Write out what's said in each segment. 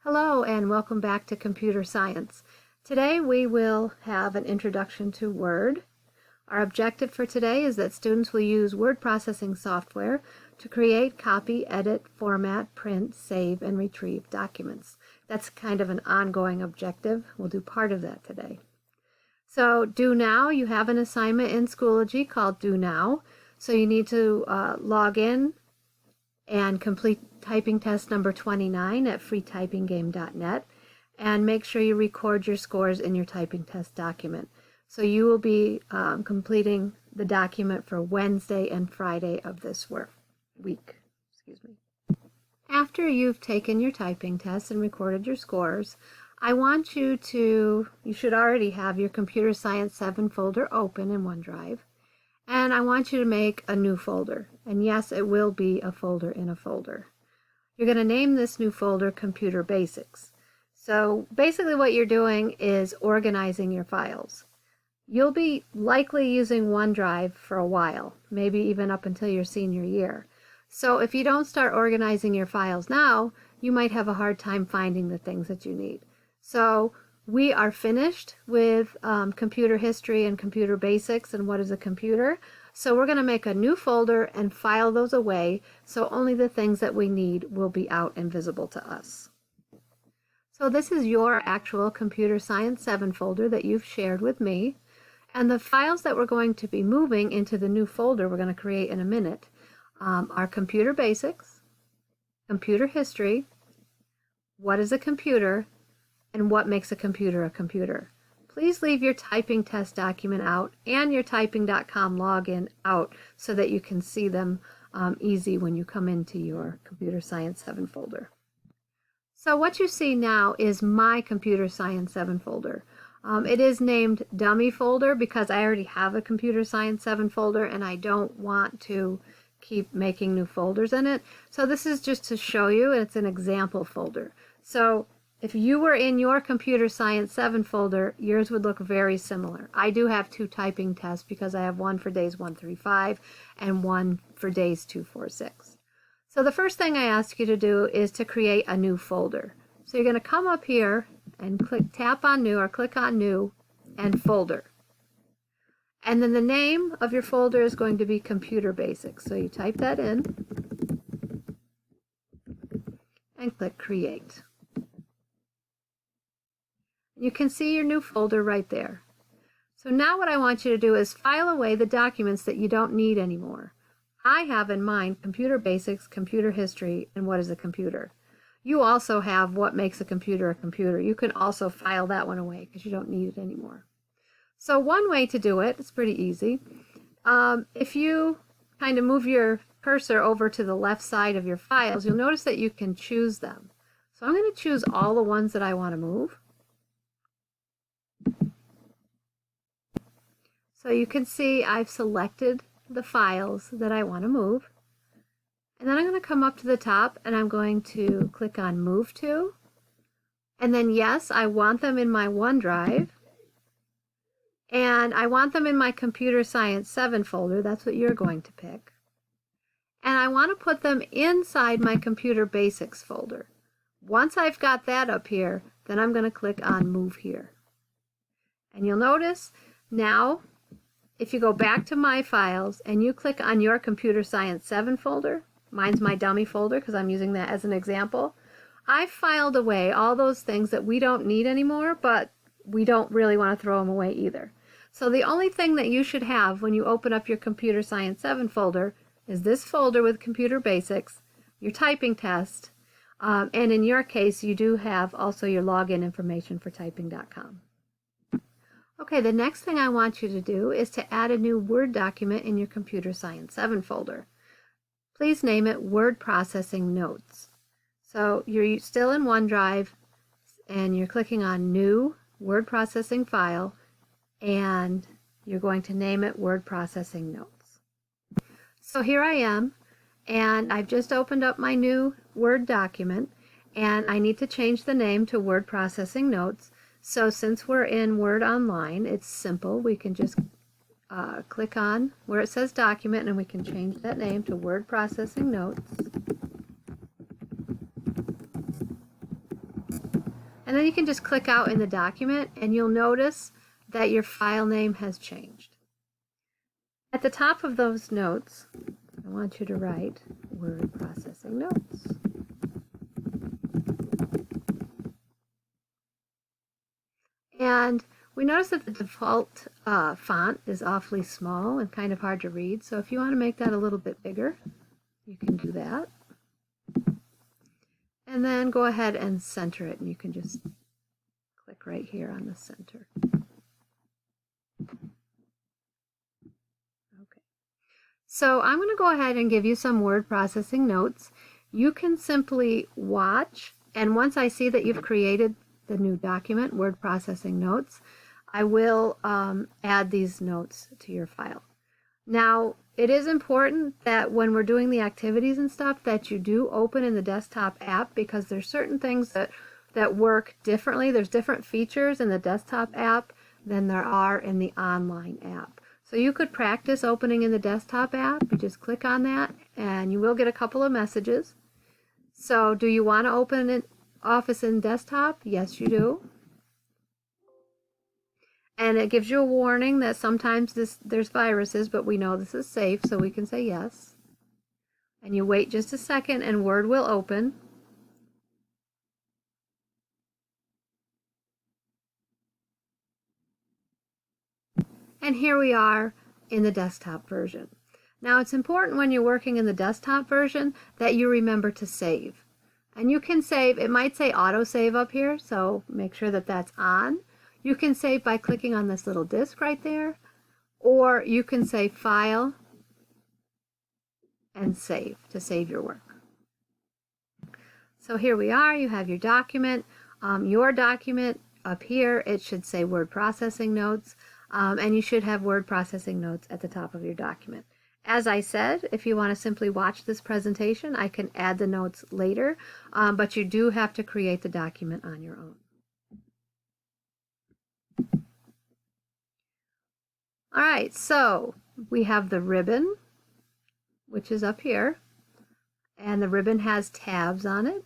Hello and welcome back to Computer Science. Today we will have an introduction to Word. Our objective for today is that students will use word processing software to create, copy, edit, format, print, save, and retrieve documents. That's kind of an ongoing objective. We'll do part of that today. So Do Now, you have an assignment in Schoology called Do Now. So you need to log in and complete typing test number 29 at freetypinggame.net, and make sure you record your scores in your typing test document. So you will be completing the document for Wednesday and Friday of this week. After you've taken your typing test and recorded your scores, I want you should already have your Computer Science 7 folder open in OneDrive. And I want you to make a new folder. And yes, it will be a folder in a folder. You're going to name this new folder Computer Basics. So basically what you're doing is organizing your files. You'll be likely using OneDrive for a while, maybe even up until your senior year. So if you don't start organizing your files now, you might have a hard time finding the things that you need. So we are finished with computer history and computer basics and what is a computer. So we're going to make a new folder and file those away so only the things that we need will be out and visible to us. So this is your actual Computer Science 7 folder that you've shared with me. And the files that we're going to be moving into the new folder we're going to create in a minute are computer basics, computer history, what is a computer, and what makes a computer a computer. Please leave your typing test document out and your typing.com login out so that you can see them easy when you come into your Computer Science 7 folder. So what you see now is my Computer Science 7 folder. It is named Dummy Folder because I already have a Computer Science 7 folder and I don't want to keep making new folders in it. So this is just to show you, and it's an example folder. So if you were in your Computer Science 7 folder, yours would look very similar. I do have two typing tests because I have one for days 1 through 5 and one for days 2, 4, 6. So the first thing I ask you to do is to create a new folder. So you're going to come up here and tap on New or click on New and Folder. And then the name of your folder is going to be Computer Basics. So you type that in and click Create. You can see your new folder right there. So now what I want you to do is file away the documents that you don't need anymore. I have in mind Computer Basics, Computer History, and what is a computer. You also have what makes a computer a computer. You can also file that one away because you don't need it anymore. So one way to do it, it's pretty easy. If you kind of move your cursor over to the left side of your files, you'll notice that you can choose them. So I'm going to choose all the ones that I want to move. So you can see I've selected the files that I want to move. And then I'm going to come up to the top and I'm going to click on Move To. And then yes, I want them in my OneDrive. And I want them in my Computer Science 7 folder. That's what you're going to pick. And I want to put them inside my Computer Basics folder. Once I've got that up here, then I'm going to click on Move Here. And you'll notice now, if you go back to My Files and you click on your Computer Science 7 folder, mine's my dummy folder because I'm using that as an example, I've filed away all those things that we don't need anymore, but we don't really want to throw them away either. So the only thing that you should have when you open up your Computer Science 7 folder is this folder with Computer Basics, your typing test, and in your case, you do have also your login information for typing.com. Okay, the next thing I want you to do is to add a new Word document in your Computer Science 7 folder. Please name it Word Processing Notes. So you're still in OneDrive and you're clicking on New Word Processing File and you're going to name it Word Processing Notes. So here I am and I've just opened up my new Word document and I need to change the name to Word Processing Notes. So since we're in Word Online, it's simple. We can just click on where it says Document and we can change that name to Word Processing Notes. And then you can just click out in the document and you'll notice that your file name has changed. At the top of those notes, I want you to write word processing notes. And we notice that the default font is awfully small and kind of hard to read. So if you want to make that a little bit bigger, you can do that. And then go ahead and center it, and you can just click right here on the center. Okay. So I'm going to go ahead and give you some word processing notes. You can simply watch, and once I see that you've created the new document, word processing notes, I will add these notes to your file. Now, it is important that when we're doing the activities and stuff that you do open in the desktop app, because there's certain things that work differently. There's different features in the desktop app than there are in the online app. So you could practice opening in the desktop app. You just click on that and you will get a couple of messages. So do you want to open an Office in desktop? Yes, you do. And it gives you a warning that sometimes there's viruses, but we know this is safe, so we can say yes. And you wait just a second and Word will open. And here we are in the desktop version. Now it's important when you're working in the desktop version that you remember to save. And you can save, it might say autosave up here, so make sure that that's on. You can save by clicking on this little disk right there, or you can say File and Save to save your work. So here we are, you have your document. Your document up here, it should say Word Processing Notes, and you should have Word Processing Notes at the top of your document. As I said, if you want to simply watch this presentation, I can add the notes later, but you do have to create the document on your own. All right, so we have the ribbon, which is up here, and the ribbon has tabs on it.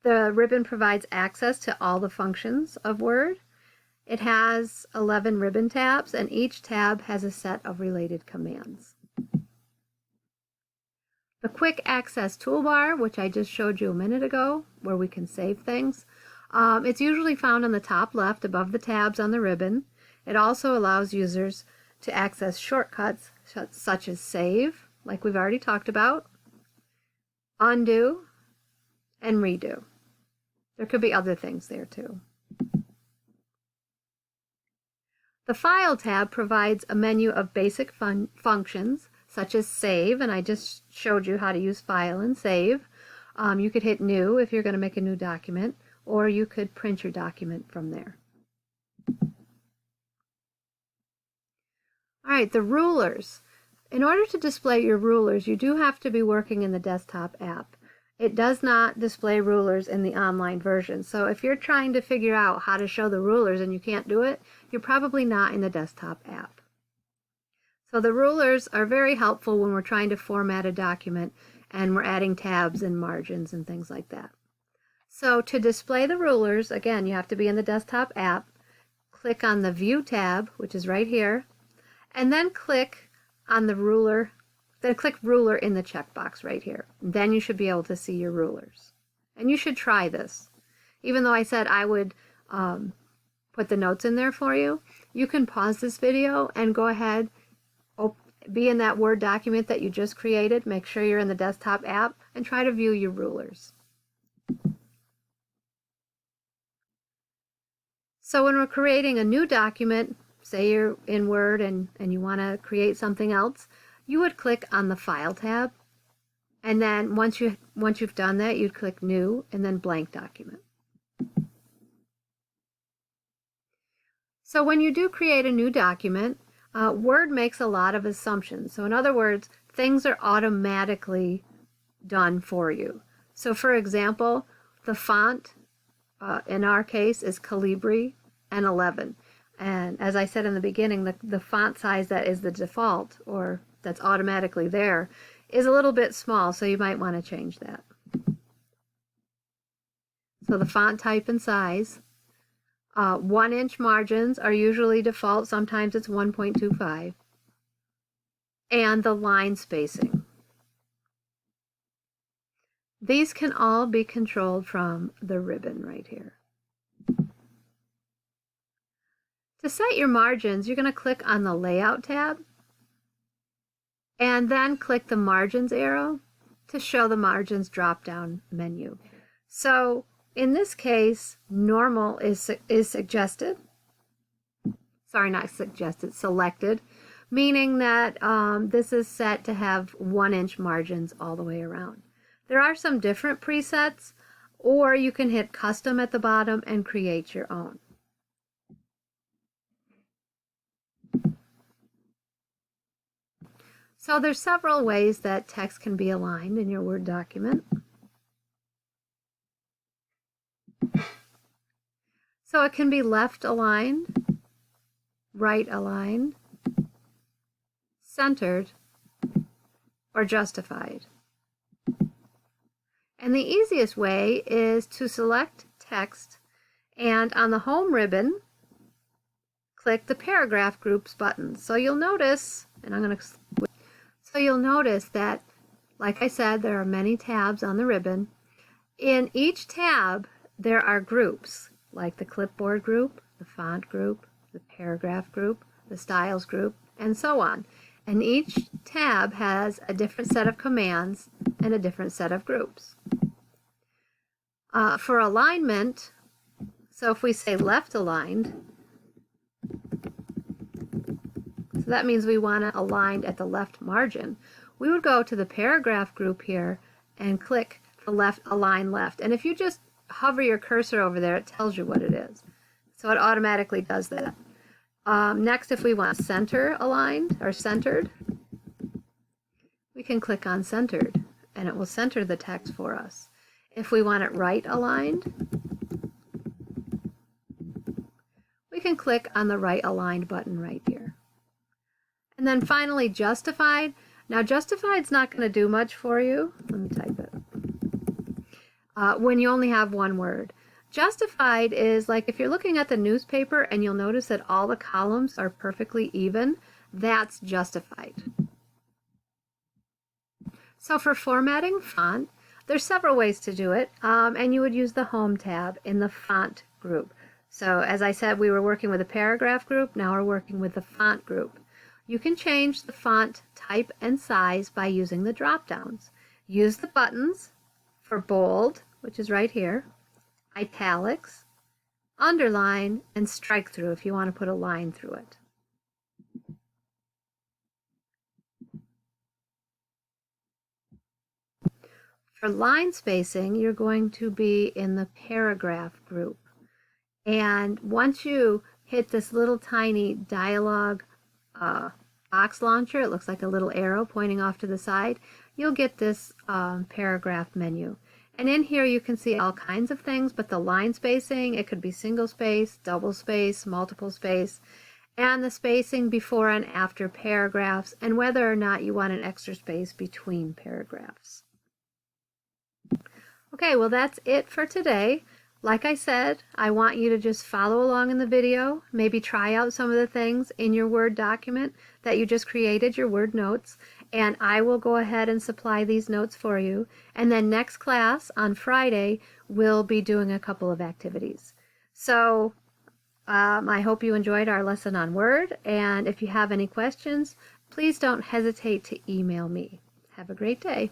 The ribbon provides access to all the functions of Word. It has 11 ribbon tabs, and each tab has a set of related commands. The Quick Access Toolbar, which I just showed you a minute ago, where we can save things, it's usually found on the top left above the tabs on the ribbon. It also allows users to access shortcuts such as Save, like we've already talked about, Undo, and Redo. There could be other things there too. The File tab provides a menu of basic functions such as Save, and I just showed you how to use File and Save. You could hit New if you're going to make a new document, or you could print your document from there. All right, the rulers. In order to display your rulers, you do have to be working in the desktop app. It does not display rulers in the online version. So if you're trying to figure out how to show the rulers and you can't do it, you're probably not in the desktop app. So the rulers are very helpful when we're trying to format a document and we're adding tabs and margins and things like that. So to display the rulers, again, you have to be in the desktop app. Click on the View tab, which is right here, and then click on the ruler. Then click Ruler in the checkbox right here. Then you should be able to see your rulers. And you should try this. Even though I said I would put the notes in there for you, you can pause this video and go ahead, be in that Word document that you just created, make sure you're in the desktop app, and try to view your rulers. So when we're creating a new document, say you're in Word and you want to create something else, you would click on the File tab, and then once you've done that, you'd click New and then Blank Document. So when you do create a new document, Word makes a lot of assumptions. So in other words, things are automatically done for you. So for example, the font in our case is Calibri N11. And as I said in the beginning, the font size that is the default, or that's automatically there, is a little bit small, so you might want to change that. So the font type and size. 1-inch margins are usually default. Sometimes it's 1.25. And the line spacing. These can all be controlled from the ribbon right here. To set your margins, you're going to click on the Layout tab and then click the Margins arrow to show the Margins drop-down menu. So in this case, normal is suggested. Sorry, not suggested, selected, meaning that this is set to have 1-inch margins all the way around. There are some different presets, or you can hit Custom at the bottom and create your own. So there's several ways that text can be aligned in your Word document. So it can be left aligned, right aligned, centered, or justified. And the easiest way is to select text and on the home ribbon, click the paragraph groups button. So you'll notice, you'll notice that, like I said, there are many tabs on the ribbon. In each tab, there are groups, like the clipboard group, the font group, the paragraph group, the styles group, and so on. And each tab has a different set of commands and a different set of groups. For alignment, so if we say left aligned, so that means we want it aligned at the left margin. We would go to the paragraph group here and click the left, align left. And if you just hover your cursor over there, it tells you what it is. So it automatically does that. Next, if we want center aligned or centered, we can click on centered and it will center the text for us. If we want it right aligned, we can click on the right aligned button right here. And then finally, justified. Now, justified is not going to do much for you. Let me type it. When you only have one word. Justified is like if you're looking at the newspaper and you'll notice that all the columns are perfectly even, that's justified. So for formatting font, there's several ways to do it, and you would use the Home tab in the Font group. So as I said, we were working with a paragraph group, now we're working with the Font group. You can change the font type and size by using the drop-downs. Use the buttons for bold, which is right here, italics, underline, and strike through if you want to put a line through it. For line spacing, you're going to be in the paragraph group. And once you hit this little tiny dialog box launcher, it looks like a little arrow pointing off to the side, you'll get this paragraph menu. And in here you can see all kinds of things, but the line spacing, it could be single space, double space, multiple space, and the spacing before and after paragraphs, and whether or not you want an extra space between paragraphs. Okay, well that's it for today. Like I said, I want you to just follow along in the video, maybe try out some of the things in your Word document that you just created, your Word notes, and I will go ahead and supply these notes for you. And then next class on Friday, we'll be doing a couple of activities. So I hope you enjoyed our lesson on Word, and if you have any questions, please don't hesitate to email me. Have a great day.